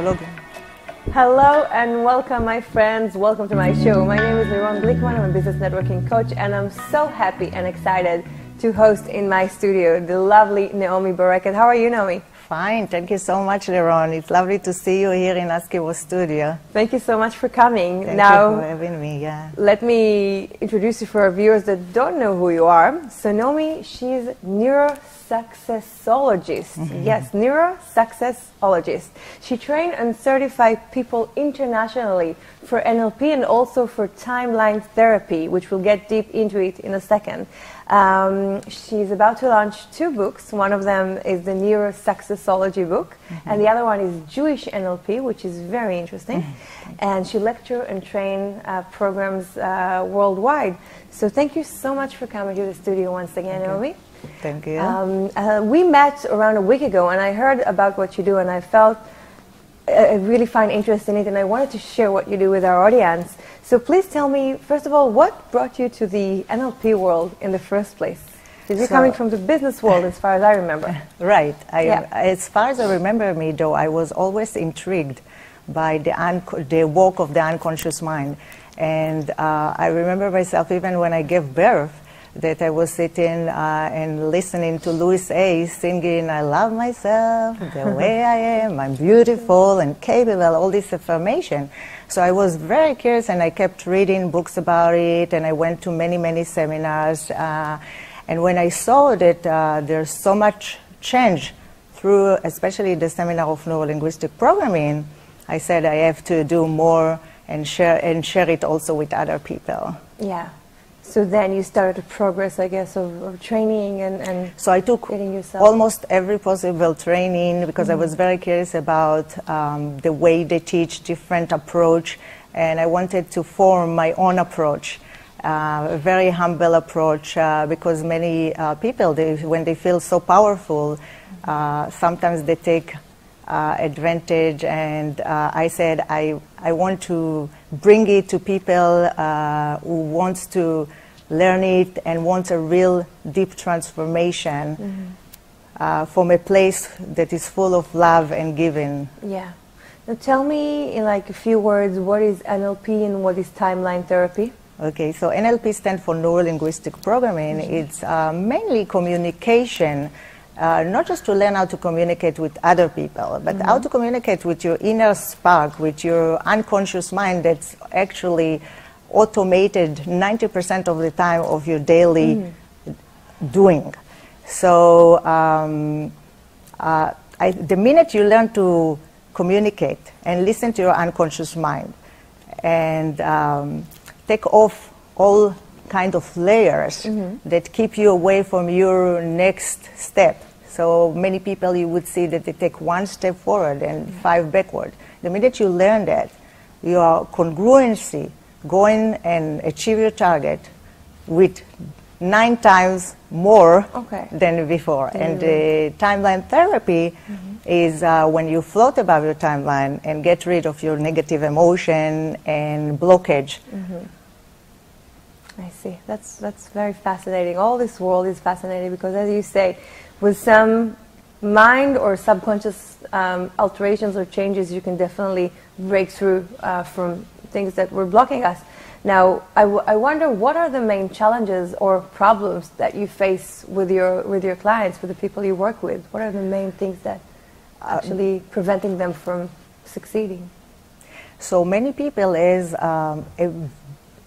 Psychology. Hello and welcome, my friends. Welcome to my show. My name is NeuroSuccessology.com. I'm a business networking coach, and I'm so happy and excited to host in my studio the lovely Naomi Bareket. How are you, Naomi? Fine. Thank you so much, Liron. It's lovely to see you here in Askewo studio. Thank you so much for coming. Thank you for having me. Yeah. Let me introduce you for our viewers that don't know who you are. So Naomi, she's NeuroSuccessologist. Yes, NeuroSuccessologist. She trained and certified people internationally for NLP and also for timeline therapy, which we'll get deep into it in a second. She's about to launch 2 books. One of them is the NeuroSuccessology book, and the other one is Jewish NLP, which is very interesting. And she lectures and trains programs worldwide. So thank you so much for coming to the studio once again, Naomi. Thank you. We met around a week ago, and I heard about what you do, and I felt I really find interest in it, and I wanted to share what you do with our audience. So please tell me, first of all, what brought you to the NLP world in the first place? Because you're coming from the business world, as far as I remember. Right. As far as I remember me, though, I was always intrigued by the work of the unconscious mind. And I remember myself, even when I gave birth, that I was sitting and listening to Louis A. singing, "I love myself the way I am, I'm beautiful and capable," all this affirmation. So I was very curious, and I kept reading books about it, and I went to many, many seminars. And when I saw that there's so much change through, especially the seminar of neuro-linguistic programming, I said I have to do more and share it also with other people. Yeah. So then you started a progress, I guess, of training and so I took almost every possible training because I was very curious about the way they teach, different approach, and I wanted to form my own approach, a very humble approach, because many people, when they feel so powerful, sometimes they take advantage, and I said I want to bring it to people who wants to learn it and want a real deep transformation from a place that is full of love and giving. Yeah. Now tell me in like a few words, what is NLP and what is timeline therapy? Okay, so NLP stands for neuro-linguistic programming. It's mainly communication. Not just to learn how to communicate with other people, but how to communicate with your inner spark, with your unconscious mind that's actually automated 90% of the time of your daily doing. So the minute you learn to communicate and listen to your unconscious mind and take off all kind of layers that keep you away from your next step. So many people, you would see that they take 1 step forward and 5 backward. The minute you learn that, your congruency, going and achieve your target with 9 times more than before. And the timeline therapy is when you float above your timeline and get rid of your negative emotion and blockage. I see. That's very fascinating. All this world is fascinating because, as you say, with some mind or subconscious alterations or changes, you can definitely break through from things that were blocking us. Now, I wonder, what are the main challenges or problems that you face with your clients, with the people you work with? What are the main things that actually preventing them from succeeding? So many people is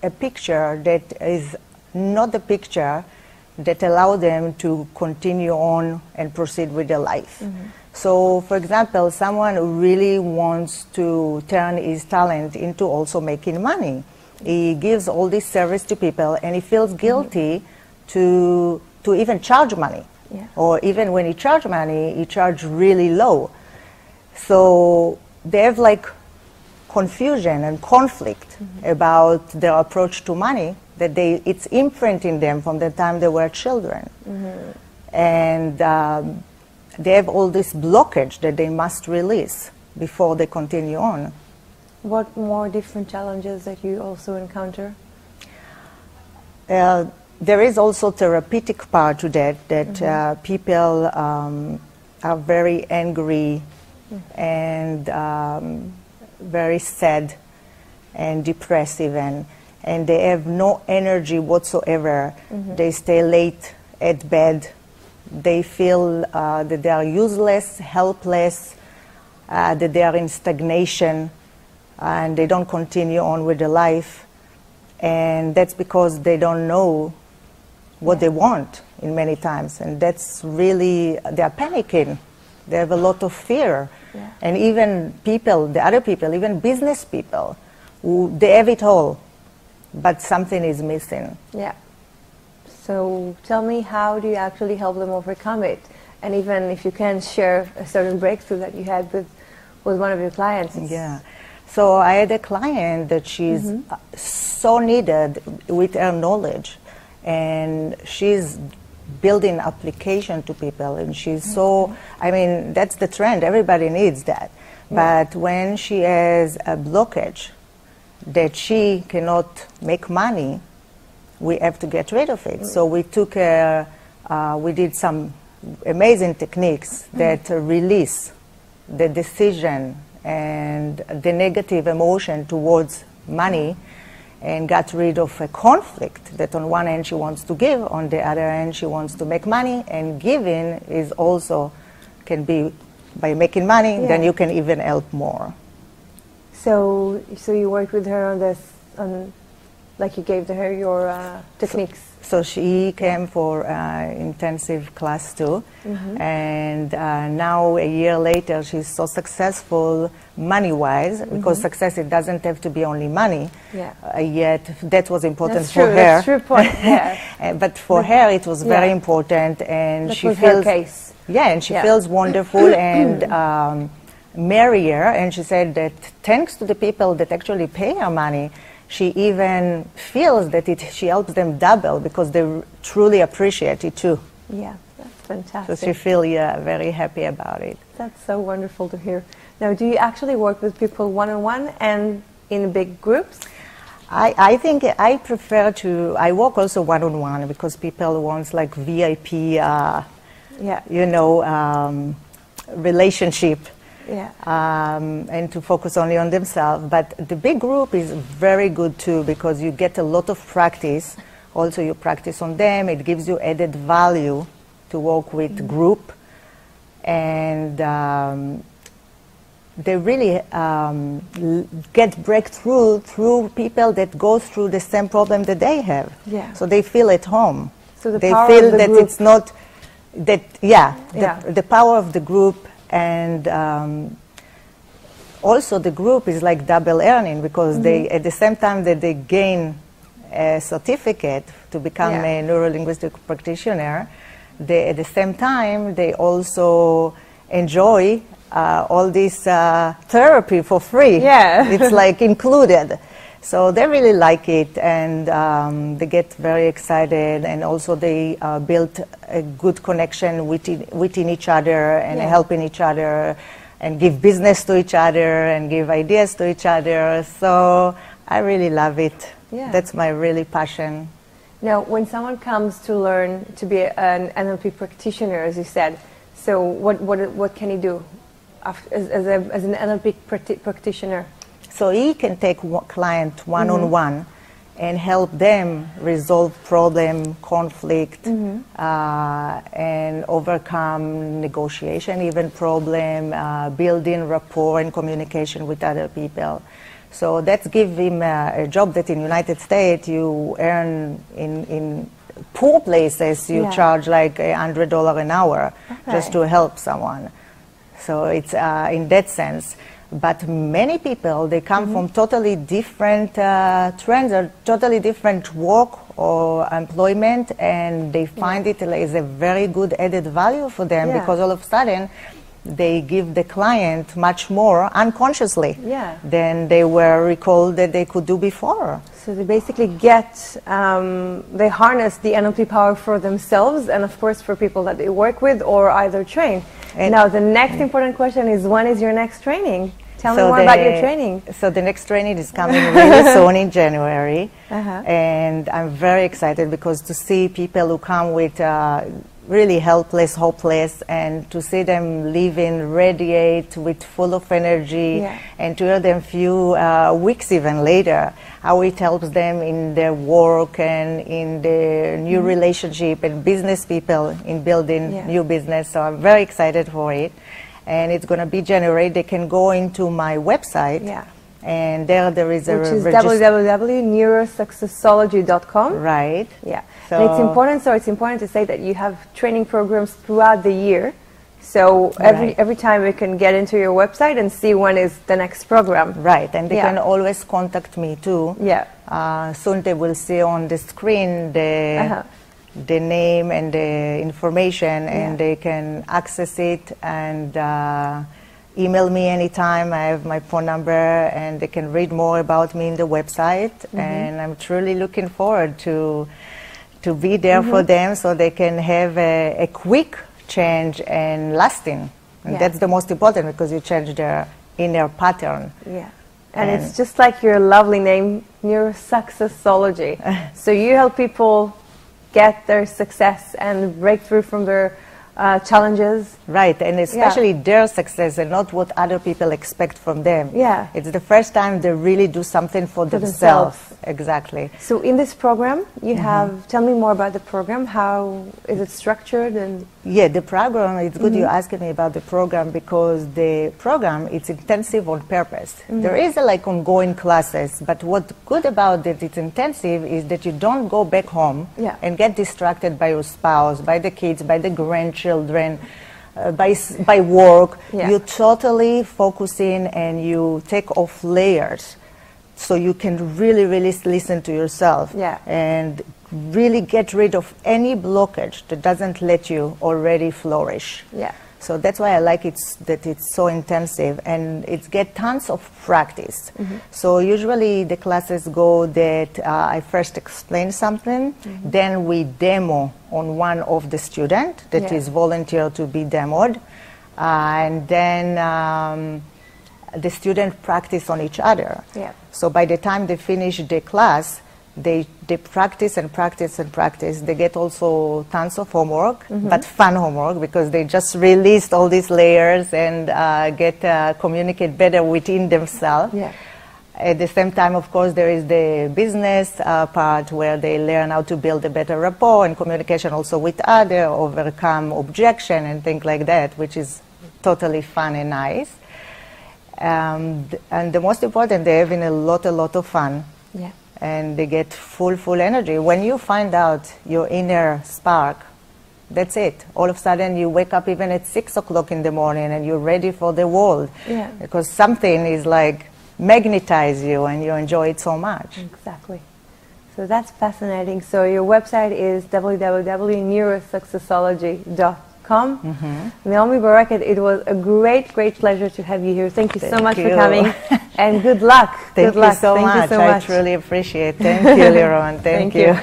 a picture that is not the picture that allow them to continue on and proceed with their life. So, for example, someone who really wants to turn his talent into also making money. He gives all this service to people, and he feels guilty to even charge money. Or even when he charge money, he charge really low. So they have like confusion and conflict about their approach to money, that it's imprinting them from the time they were children. And they have all this blockage that they must release before they continue on. What more different challenges that you also encounter? There is also therapeutic part to that, that people are very angry and very sad and depressed even, and they have no energy whatsoever. They stay late at bed. They feel that they are useless, helpless, that they are in stagnation, and they don't continue on with their life. And that's because they don't know what they want in many times. And that's really, they are panicking. They have a lot of fear. Yeah. And even people, the other people, even business people, who they have it all, but something is missing. Yeah. So tell me, how do you actually help them overcome it? And even if you can share a certain breakthrough that you had with one of your clients. Yeah. So I had a client that she's so needed with her knowledge, and she's building application to people, and she's so, I mean, that's the trend, everybody needs that. But when she has a blockage that she cannot make money, we have to get rid of it. So we took we did some amazing techniques that release the decision and the negative emotion towards money, and got rid of a conflict that on one hand she wants to give, on the other hand she wants to make money, and giving is also can be by making money, then you can even help more. So you worked with her on this, like you gave her your techniques. So she came for intensive class too, and now a year later she's so successful money-wise, because success, it doesn't have to be only money, yet that was important That's for true, her. That's true point. Yeah. But for her it was very important, and that she was feels her case. Yeah, and she feels wonderful and merrier, and she said that thanks to the people that actually pay her money, she even feels that she helps them double, because they truly appreciate it too. Yeah, that's fantastic. So she feels very happy about it. That's so wonderful to hear. Now, do you actually work with people one-on-one and in big groups? I think I prefer to, I work also one-on-one, because people want like VIP, relationship. And to focus only on themselves. But the big group is very good too, because you get a lot of practice. Also you practice on them. It gives you added value to work with group. And they really get breakthrough through people that go through the same problem that they have. So they feel at home. So they feel that it's not, that, the power of the group. And also the group is like double earning, because they, at the same time that they gain a certificate to become a neuro-linguistic practitioner, they, at the same time, they also enjoy all this therapy for free. It's like included. So they really like it, and they get very excited, and also they build a good connection within each other, and helping each other, and give business to each other, and give ideas to each other. So I really love it. That's my really passion. Now, when someone comes to learn to be an NLP practitioner, as you said, so what can he do as an NLP practitioner? So he can take client one-on-one and help them resolve problem, conflict, and overcome negotiation, even problem, building rapport and communication with other people. So that's give him a job that in United States you earn in poor places, you charge like $100 an hour just to help someone. So it's in that sense. But many people, they come from totally different trends or totally different work or employment, and they find it as a very good added value for them, because all of a sudden they give the client much more unconsciously than they were recalled that they could do before. So they basically get, they harness the NLP power for themselves, and of course for people that they work with or either train. And now the next important question is, when is your next training? Tell me more about your training. So the next training is coming really soon in January, and I'm very excited, because to see people who come with really helpless, hopeless, and to see them living, radiate with full of energy, and to hear them few weeks even later, how it helps them in their work and in their new relationship and business people in building new business. So I'm very excited for it. And it's going to be January. They can go into my website. And there is a which is www.NeuroSuccessology.com. Right. Yeah. So and it's important to say that you have training programs throughout the year. So every time we can get into your website and see when is the next program. Right. And they can always contact me too. Yeah. Soon they will see on the screen the name and the information, and they can access it and email me anytime. I have my phone number, and they can read more about me in the website. And I'm truly looking forward to be there for them, so they can have a quick change and lasting. And that's the most important, because you change their inner pattern. Yeah. And it's just like your lovely name, NeuroSuccessology. So you help people get their success and break through from their challenges. Right, and especially their success and not what other people expect from them. Yeah. It's the first time they really do something for themselves. Exactly. So in this program, you have, tell me more about the program. How is it structured? And yeah, the program, it's good you asking me about the program, because the program, it's intensive on purpose. There is like ongoing classes, but what's good about it, it's intensive, is that you don't go back home and get distracted by your spouse, by the kids, by the grandchildren, by work. You totally focus in and you take off layers, so you can really listen to yourself and really get rid of any blockage that doesn't let you already flourish. So that's why I like it, that it's so intensive, and it get tons of practice. So usually the classes go that I first explain something, then we demo on one of the student that is volunteer to be demoed, and then the student practice on each other. So by the time they finish the class, they practice and practice and practice. They get also tons of homework, but fun homework, because they just released all these layers and get communicate better within themselves. At the same time, of course, there is the business part, where they learn how to build a better rapport and communication also with others, overcome objection and things like that, which is totally fun and nice. And the most important, they're having a lot of fun. And they get full energy. When you find out your inner spark, that's it. All of a sudden you wake up even at 6 o'clock in the morning and you're ready for the world. Because something is like magnetize you and you enjoy it so much. Exactly. So that's fascinating. So your website is www.NeuroSuccessology.com. Naomi Barakat, it was a great pleasure to have you here. Thank you so much for coming, and good luck. Thank you so much. I truly appreciate it. Thank you, Liron. Thank you.